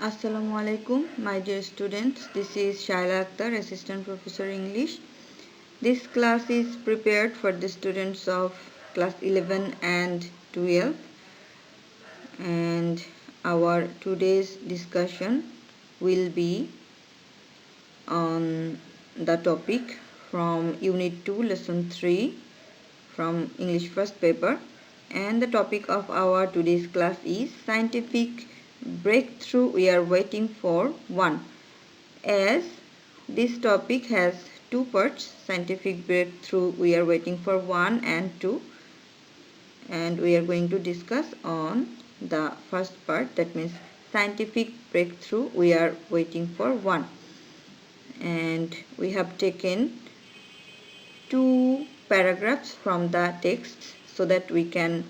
Assalamu alaikum, my dear students. This is Shaila Akhtar, Assistant Professor English. This class is prepared for the students of class 11 and 12. And our today's discussion will be on the topic from Unit 2, Lesson 3 from English first paper. And the topic of our today's class is Scientific Breakthrough We Are Waiting for 1. As this topic has two parts, Scientific Breakthrough We Are Waiting for 1 and 2, and we are going to discuss on the first part, that means Scientific Breakthrough We Are Waiting for 1. And we have taken two paragraphs from the text so that we can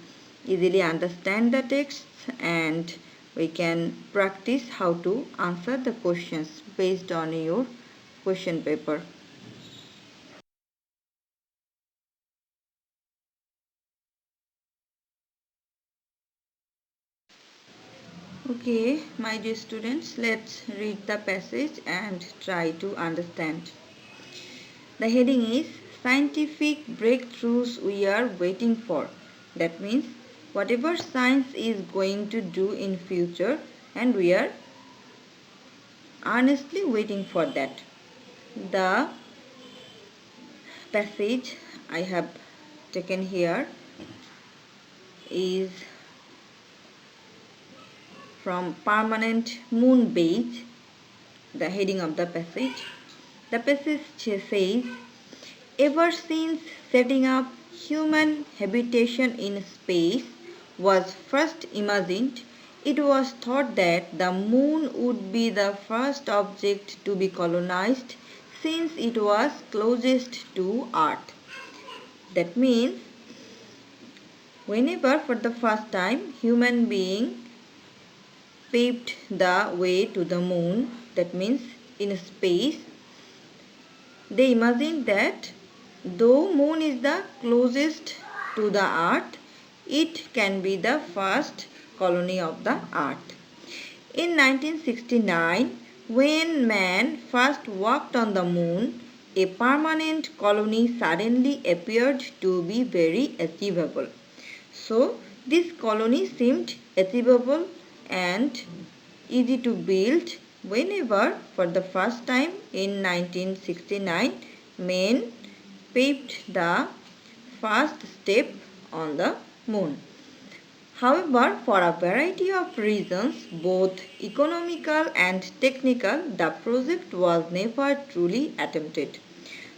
easily understand the texts and we can practice how to answer the questions based on your question paper. Okay, my dear students, let's read the passage and try to understand. The heading is Scientific Breakthroughs We Are Waiting For. That means whatever science is going to do in future, and we are earnestly waiting for that. The passage I have taken here is from Permanent Moon Base, the heading of the passage. The passage says, ever since setting up human habitation in space was first imagined, it was thought that the moon would be the first object to be colonized since it was closest to Earth. That means, whenever for the first time human being paved the way to the moon, that means in space, they imagined that though moon is the closest to the earth, it can be the first colony of the earth. In 1969, when man first walked on the moon, a permanent colony suddenly appeared to be very achievable. So, this colony seemed achievable and easy to build whenever for the first time in 1969 men paved the first step on the moon. However, for a variety of reasons, both economical and technical, the project was never truly attempted.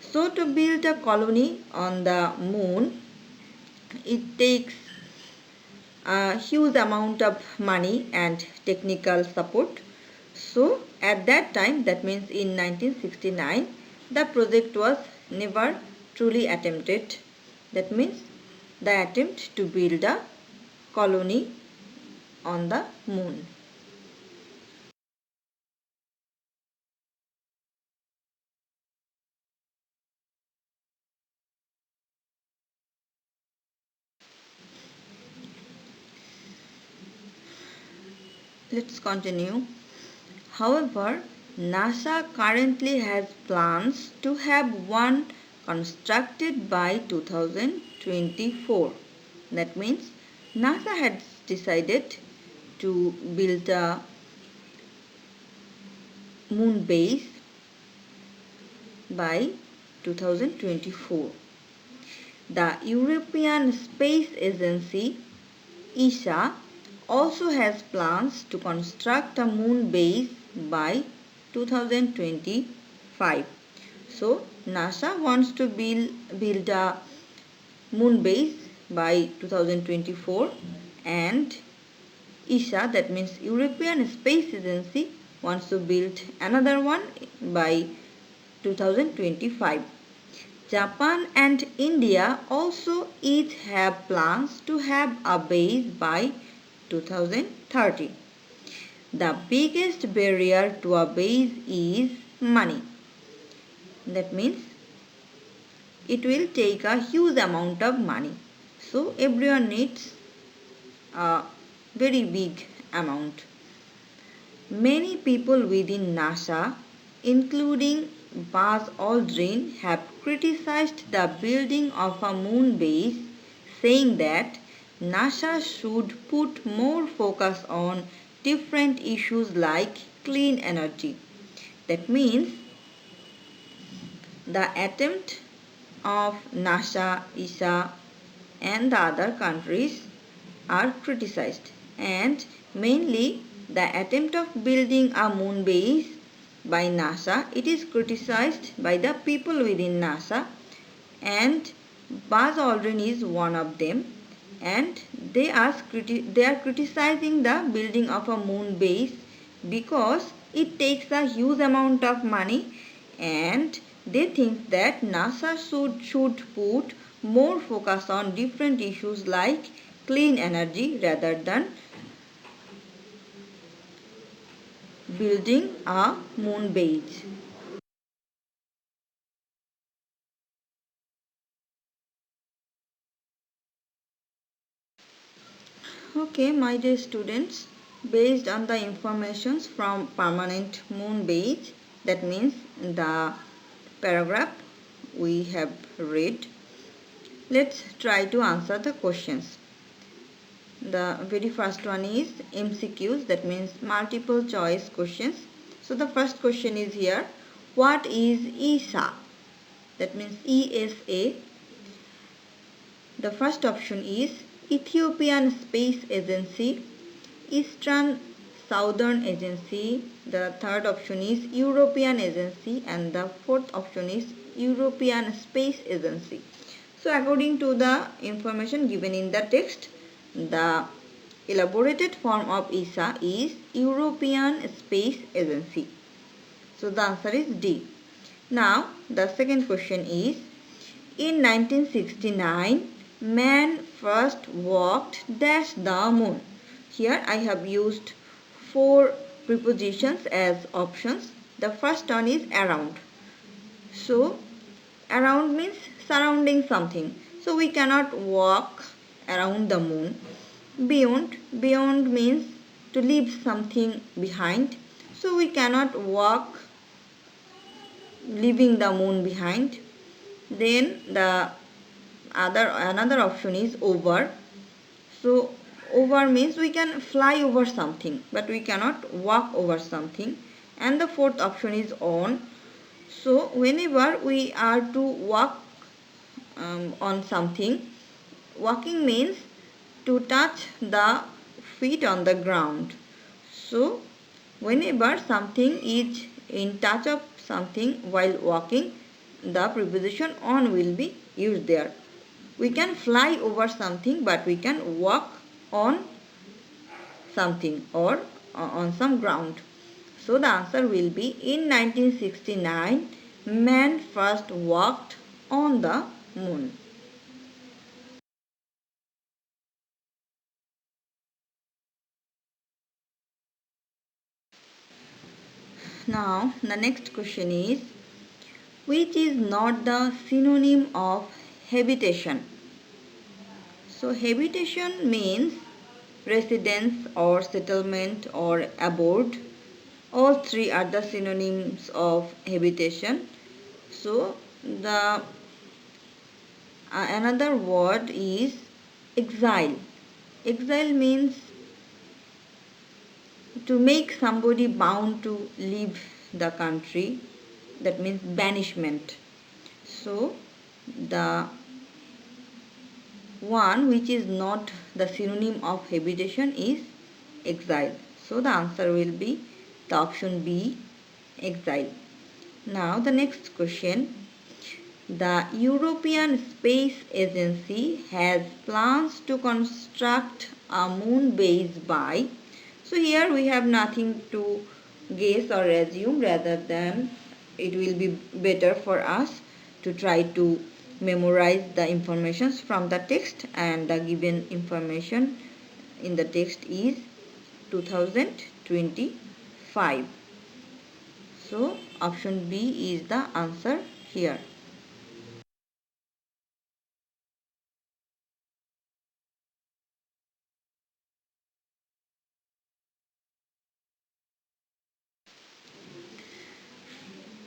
So, to build a colony on the moon, it takes a huge amount of money and technical support. So at that time, that means in 1969, the project was never truly attempted. That means the attempt to build a colony on the moon. Let's continue. However, NASA currently has plans to have one constructed by 2024. That means NASA has decided to build a moon base by 2024. The European Space Agency ESA also has plans to construct a moon base by 2025. So NASA wants to build a moon base by 2024 and ESA, that means European Space Agency, wants to build another one by 2025. Japan and India also each have plans to have a base by 2030. The biggest barrier to a base is money. That means it will take a huge amount of money. So everyone needs a very big amount. Many people within NASA, including Buzz Aldrin, have criticized the building of a moon base, saying that NASA should put more focus on different issues like clean energy. That means the attempt of NASA, ESA, and the other countries are criticized, and mainly the attempt of building a moon base by NASA, it is criticized by the people within NASA, and Buzz Aldrin is one of them, and they are criticizing the building of a moon base because it takes a huge amount of money, and they think that NASA should put more focus on different issues like clean energy rather than building a moon base. Okay, my dear students, based on the informations from permanent moon base, that means the paragraph we have read, let's try to answer the questions. The very first one is MCQs, that means multiple choice questions. So the first question is here, what is ESA? That means ESA. The first option is Ethiopian Space Agency, Eastern Southern Agency. The third option is European Agency, and the fourth option is European Space Agency. So according to the information given in the text, the elaborated form of ESA is European Space Agency. So the answer is D. Now the second question is, in 1969, man first walked dash the moon. Here I have used four prepositions as options. The first one is around. So around means surrounding something. So we cannot walk around the moon. Beyond means to leave something behind. So we cannot walk leaving the moon behind. Then the another option is over. So over means we can fly over something, but we cannot walk over something. And the fourth option is on. So whenever we are to walk on something, walking means to touch the feet on the ground. So whenever something is in touch of something while walking, the preposition on will be used there. We can fly over something, but we can walk on something or on some ground. So the answer will be, in 1969, man first walked on the moon. Now the next question is, which is not the synonym of habitation? So habitation means residence or settlement or abode. All three are the synonyms of habitation. So the another word is exile. Exile means to make somebody bound to leave the country. That means banishment. So the one which is not the synonym of habitation is exile. So the answer will be the option B, exile. Now the next question. The European Space Agency has plans to construct a moon base by. So here we have nothing to guess or assume, rather than it will be better for us to try to memorize the informations from the text, and the given information in the text is 2025. So option B is the answer here.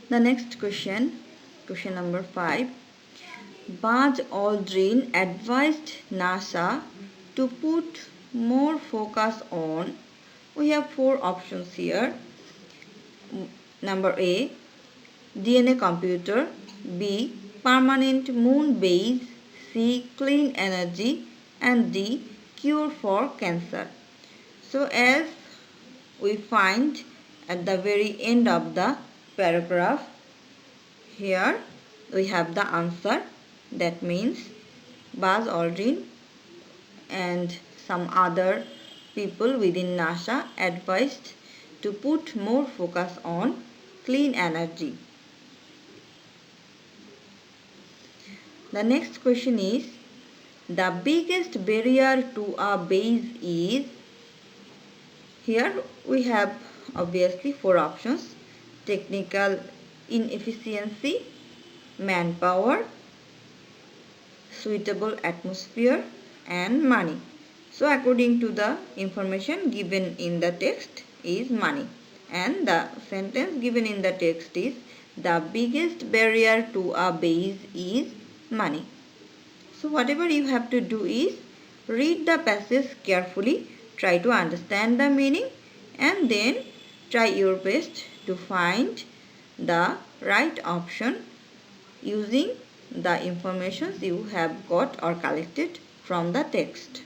The next question, question number 5. Buzz Aldrin advised NASA to put more focus on. We have 4 options here. Number A, DNA computer. B, permanent moon base. C, clean energy. And D, cure for cancer. So as we find at the very end of the paragraph, here we have the answer. That means Buzz Aldrin and some other people within NASA advised to put more focus on clean energy. The next question is, the biggest barrier to a base is. Here we have obviously 4 options: technical inefficiency, manpower, suitable atmosphere, and money. So according to the information given in the text is money, and the sentence given in the text is, the biggest barrier to a base is money. So whatever you have to do is read the passage carefully, try to understand the meaning, and then try your best to find the right option using the information you have got or collected from the text.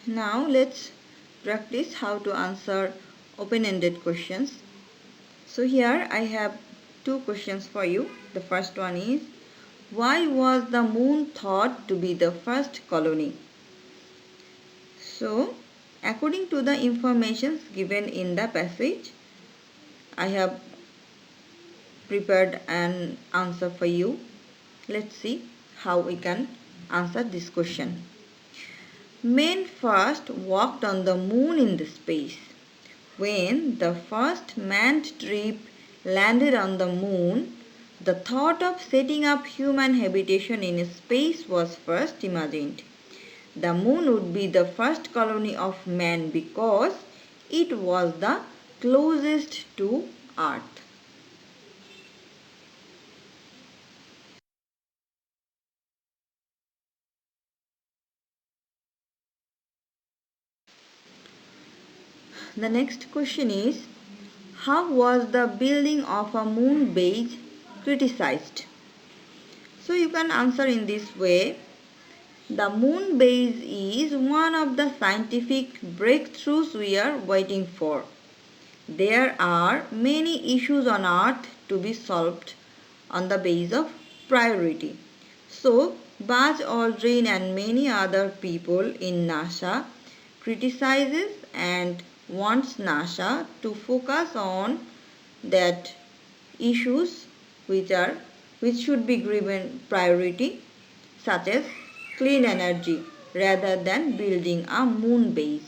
Now let's practice how to answer open-ended questions. So here I have 2 questions for you. The first one is, why was the moon thought to be the first colony? So according to the information given in the passage, I have prepared an answer for you. Let's see how we can answer this question. Men first walked on the moon in the space. When the first manned trip landed on the moon, the thought of setting up human habitation in space was first imagined. The moon would be the first colony of man because it was the closest to Earth. The next question is, how was the building of a moon base criticized? So you can answer in this way. The moon base is one of the scientific breakthroughs we are waiting for. There are many issues on Earth to be solved on the base of priority. So Buzz Aldrin and many other people in NASA criticizes and wants NASA to focus on that issues which should be given priority, such as clean energy, rather than building a moon base.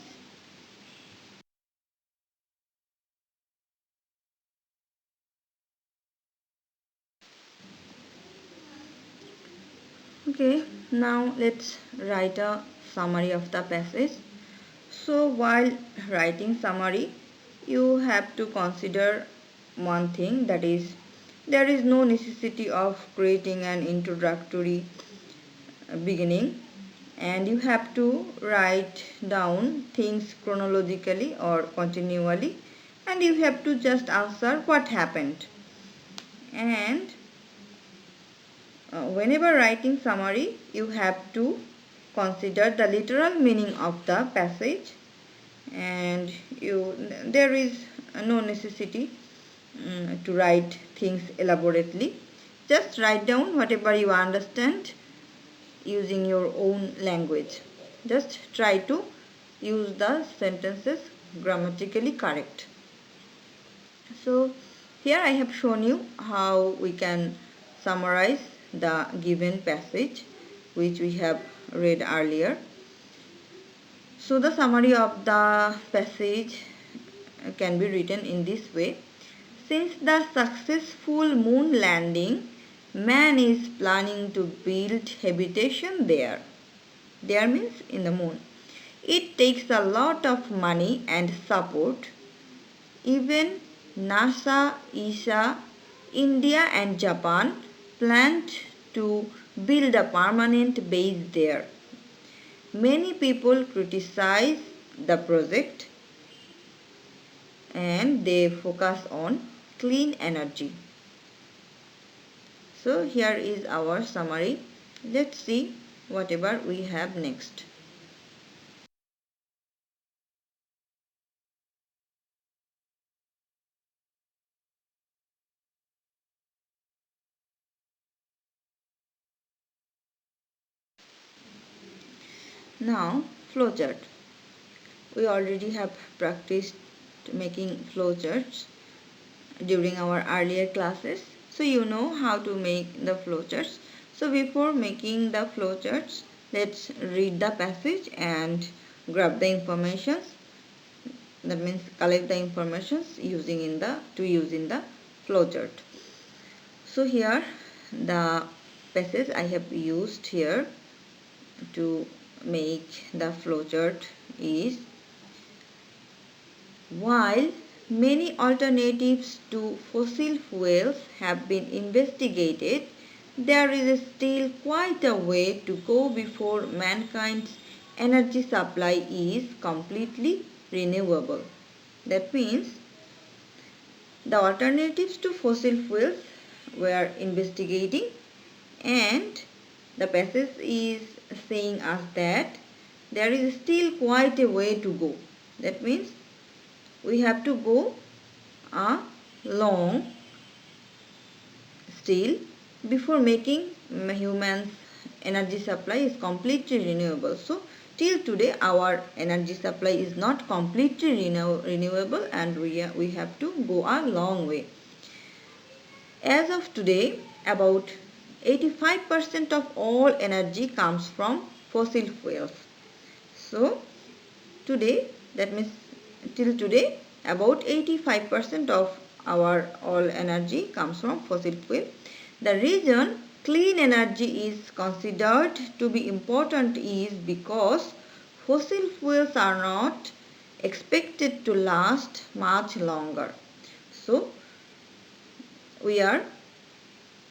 Okay, now let's write a summary of the passage. So while writing summary, you have to consider one thing, that is, there is no necessity of creating an introductory beginning, and you have to write down things chronologically or continually, and you have to just answer what happened. And whenever writing summary, you have to consider the literal meaning of the passage, and there is no necessity to write things elaborately. Just write down whatever you understand using your own language. Just try to use the sentences grammatically correct. So here I have shown you how we can summarize the given passage which we have read earlier. So the summary of the passage can be written in this way. Since the successful moon landing, man is planning to build habitation there. There means in the moon. It takes a lot of money and support. Even NASA, ESA, India and Japan planned to build a permanent base there. Many people criticize the project and they focus on clean energy. So here is our summary. Let's see whatever we have next. Now flowchart. We already have practiced making flowcharts during our earlier classes. So you know how to make the flowcharts. So before making the flowcharts, let's read the passage and grab the information. That means collect the informations using in the to use in the flowchart. So here the passage I have used here to make the flowchart is: while many alternatives to fossil fuels have been investigated, there is still quite a way to go before mankind's energy supply is completely renewable. That means the alternatives to fossil fuels were investigating, and the passage is saying us that there is still quite a way to go. That means we have to go a long still before making humans energy supply is completely renewable. So till today our energy supply is not completely renewable, and we have to go a long way. As of today, about 85% of all energy comes from fossil fuels. So today, that means till today, about 85% of our all energy comes from fossil fuel. The reason clean energy is considered to be important is because fossil fuels are not expected to last much longer. So we are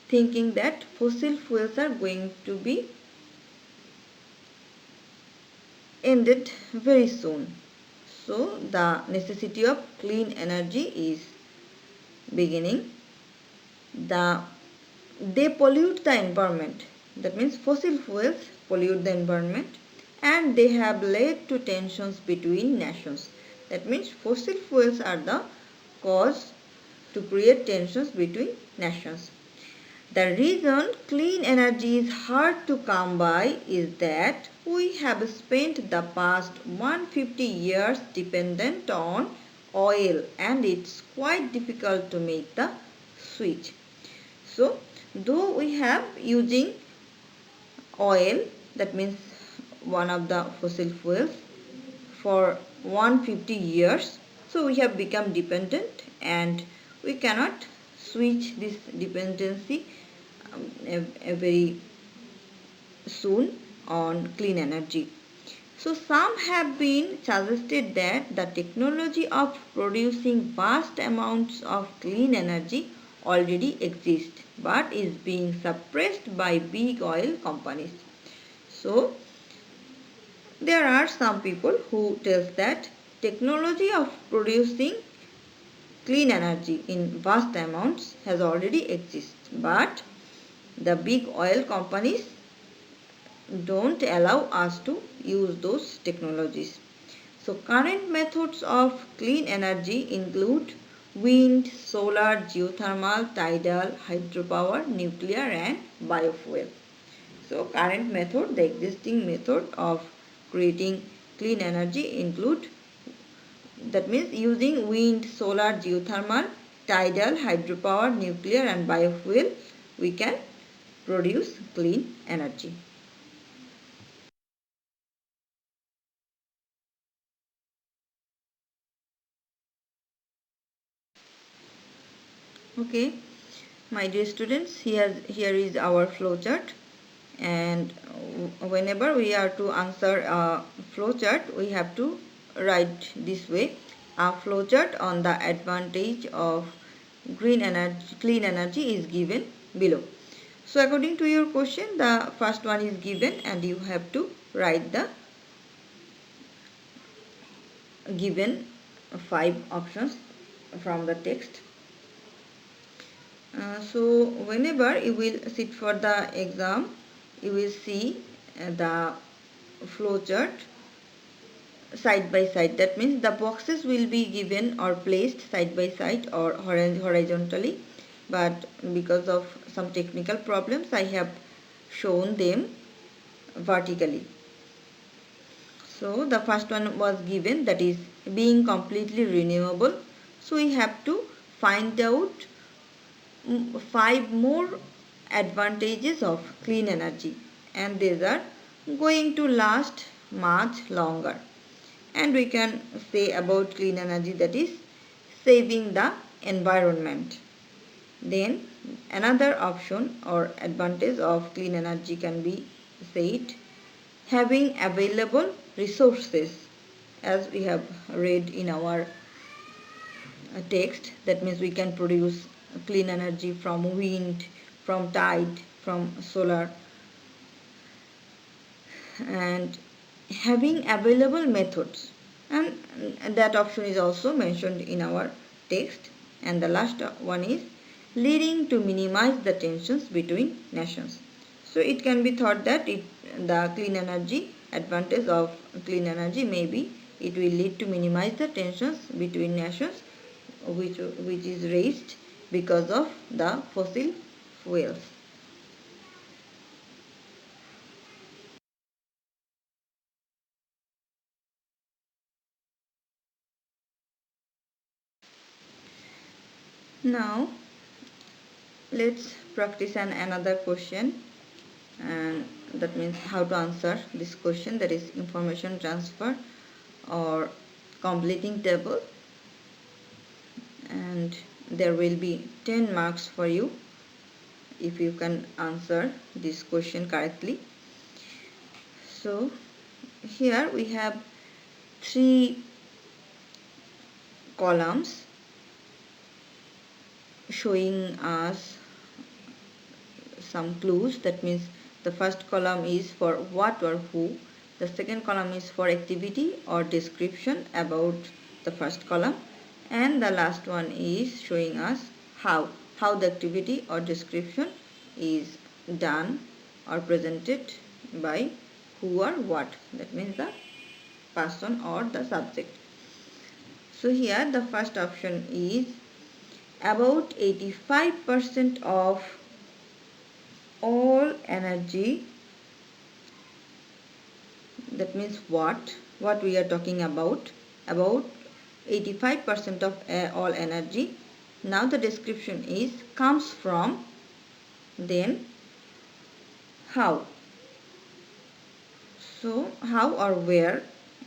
thinking that fossil fuels are going to be ended very soon. So the necessity of clean energy is beginning. They pollute the environment. That means fossil fuels pollute the environment, and they have led to tensions between nations. That means fossil fuels are the cause to create tensions between nations. The reason clean energy is hard to come by is that we have spent the past 150 years dependent on oil, and it's quite difficult to make the switch. So, though we have using oil, that means one of the fossil fuels, for 150 years, so we have become dependent and we cannot switch this dependency very soon on clean energy. So some have been suggested that the technology of producing vast amounts of clean energy already exists but is being suppressed by big oil companies. So there are some people who tells that technology of producing clean energy in vast amounts has already exists, but the big oil companies don't allow us to use those technologies. So current methods of clean energy include wind, solar, geothermal, tidal, hydropower, nuclear and biofuel. So current method, the existing method of creating clean energy include, that means using wind, solar, geothermal, tidal, hydropower, nuclear and biofuel, we can produce clean energy. Okay. My dear students, here is our flowchart, and whenever we are to answer a flowchart, we have to write this way: a flowchart on the advantage of green energy, clean energy is given below. So according to your question, the first one is given and you have to write the given 5 options from the text. So whenever you will sit for the exam, you will see the flowchart side by side. That means the boxes will be given or placed side by side or horizontally, but because of some technical problems I have shown them vertically. So the first one was given, that is being completely renewable. So we have to find out 5 more advantages of clean energy, and these are going to last much longer. And we can say about clean energy, that is saving the environment. Then another option or advantage of clean energy can be said having available resources, as we have read in our text. That means we can produce clean energy from wind, from tide, from solar, and having available methods, and that option is also mentioned in our text. And the last one is leading to minimize the tensions between nations. So it can be thought that the clean energy advantage of clean energy, maybe it will lead to minimize the tensions between nations which is raised because of the fossil fuels. Now let's practice another question, and that means how to answer this question, that is information transfer or completing table, and there will be 10 marks for you if you can answer this question correctly. So here we have 3 columns showing us some clues. That means the first column is for what or who, the second column is for activity or description about the first column, and the last one is showing us how the activity or description is done or presented by who or what, that means the person or the subject. So here the first option is about 85% of all energy. That means what we are talking about 85% of all energy. Now the description is comes from, then how. So how or where,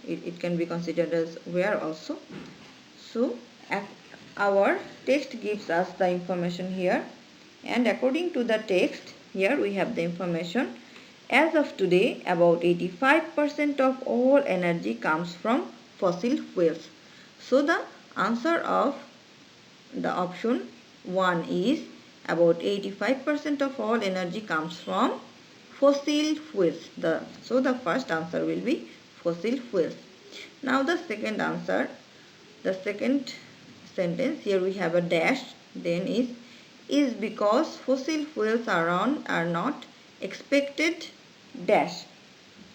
it can be considered as where also. So our text gives us the information here, and according to the text, here we have the information. As of today, about 85% of all energy comes from fossil fuels. So the answer of the option 1 is about 85% of all energy comes from fossil fuels. So the first answer will be fossil fuels. Now the second answer, the second sentence, here we have a dash, then is because fossil fuels are not expected dash.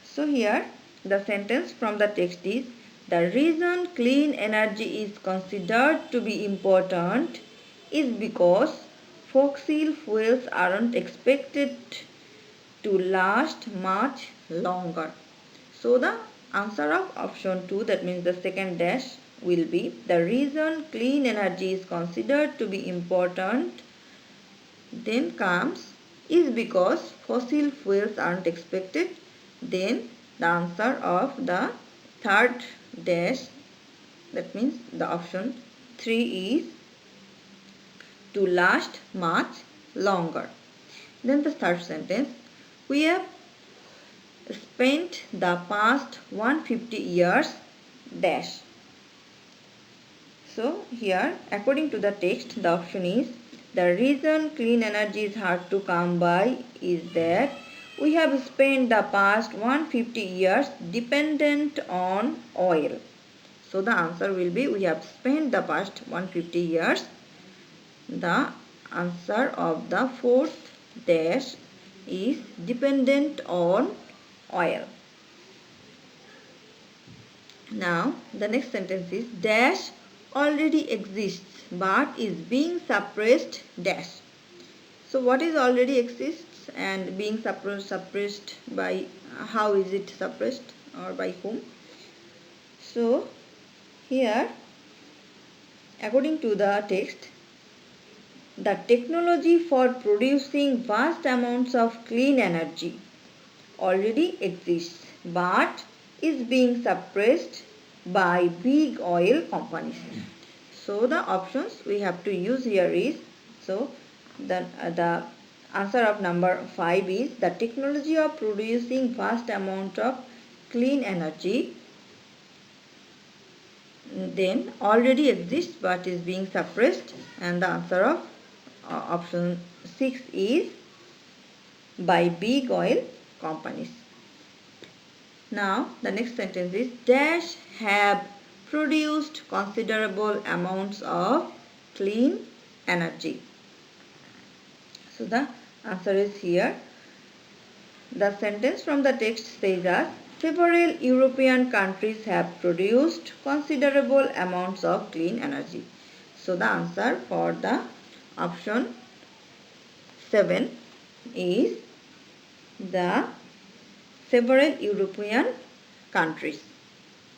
So here the sentence from the text is, the reason clean energy is considered to be important is because fossil fuels aren't expected to last much longer. So the answer of option 2, that means the second dash, will be the reason clean energy is considered to be important, then comes is because fossil fuels aren't expected, then the answer of the third dash, that means the option 3, is to last much longer. Then the third sentence, we have spent the past 150 years dash. So here, according to the text, the option is, the reason clean energy is hard to come by is that we have spent the past 150 years dependent on oil. So the answer will be, we have spent the past 150 years. The answer of the fourth dash is dependent on oil. Now the next sentence is, dash already exists but is being suppressed dash. So what is already exists and being suppressed by, how is it suppressed or by whom? So here, according to the text, the technology for producing vast amounts of clean energy already exists but is being suppressed by big oil companies. So the options we have to use here is, so the answer of number 5 is, the technology of producing vast amount of clean energy then already exists but is being suppressed, and the answer of option 6 is by big oil companies. Now the next sentence is, dash have produced considerable amounts of clean energy. So the answer is here. The sentence from the text says that several European countries have produced considerable amounts of clean energy. So the answer for the option 7 is, the several European countries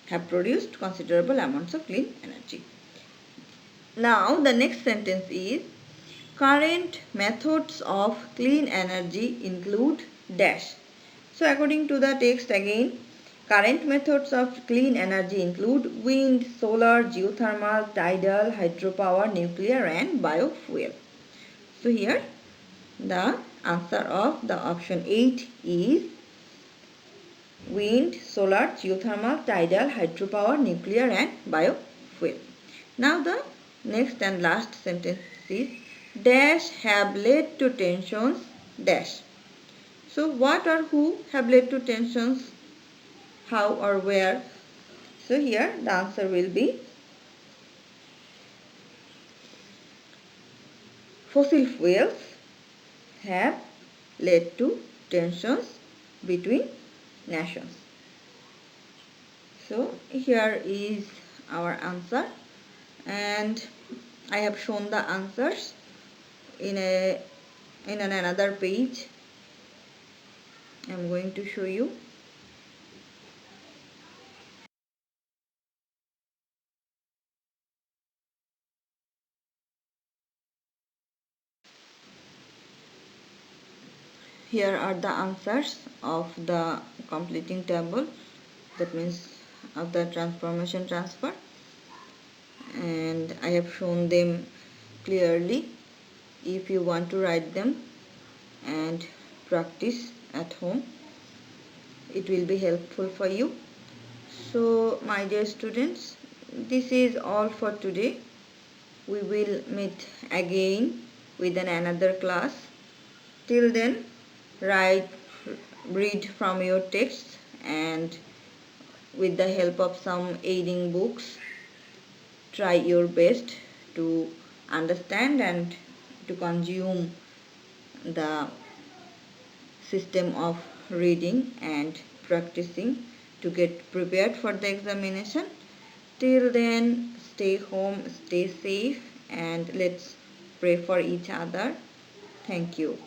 have produced considerable amounts of clean energy. Now the next sentence is, current methods of clean energy include dash. So according to the text again, current methods of clean energy include wind, solar, geothermal, tidal, hydropower, nuclear and biofuel. So here the answer of the option 8 is wind, solar, geothermal, tidal, hydropower, nuclear and biofuel. Now the next and last sentence is, dash have led to tensions dash. So what or who have led to tensions, how or where? So here the answer will be, fossil fuels have led to tensions between nations. So here is our answer, and I have shown the answers in another page. I am going to show you. Here are the answers of the completing table, that means of the transformation transfer, and I have shown them clearly. If you want to write them and practice at home, it will be helpful for you. So my dear students, this is all for today. We will meet again with another class. Till then, read from your texts, and with the help of some aiding books, try your best to understand and to consume the system of reading and practicing to get prepared for the examination. Till then, stay home, stay safe, and let's pray for each other. Thank you.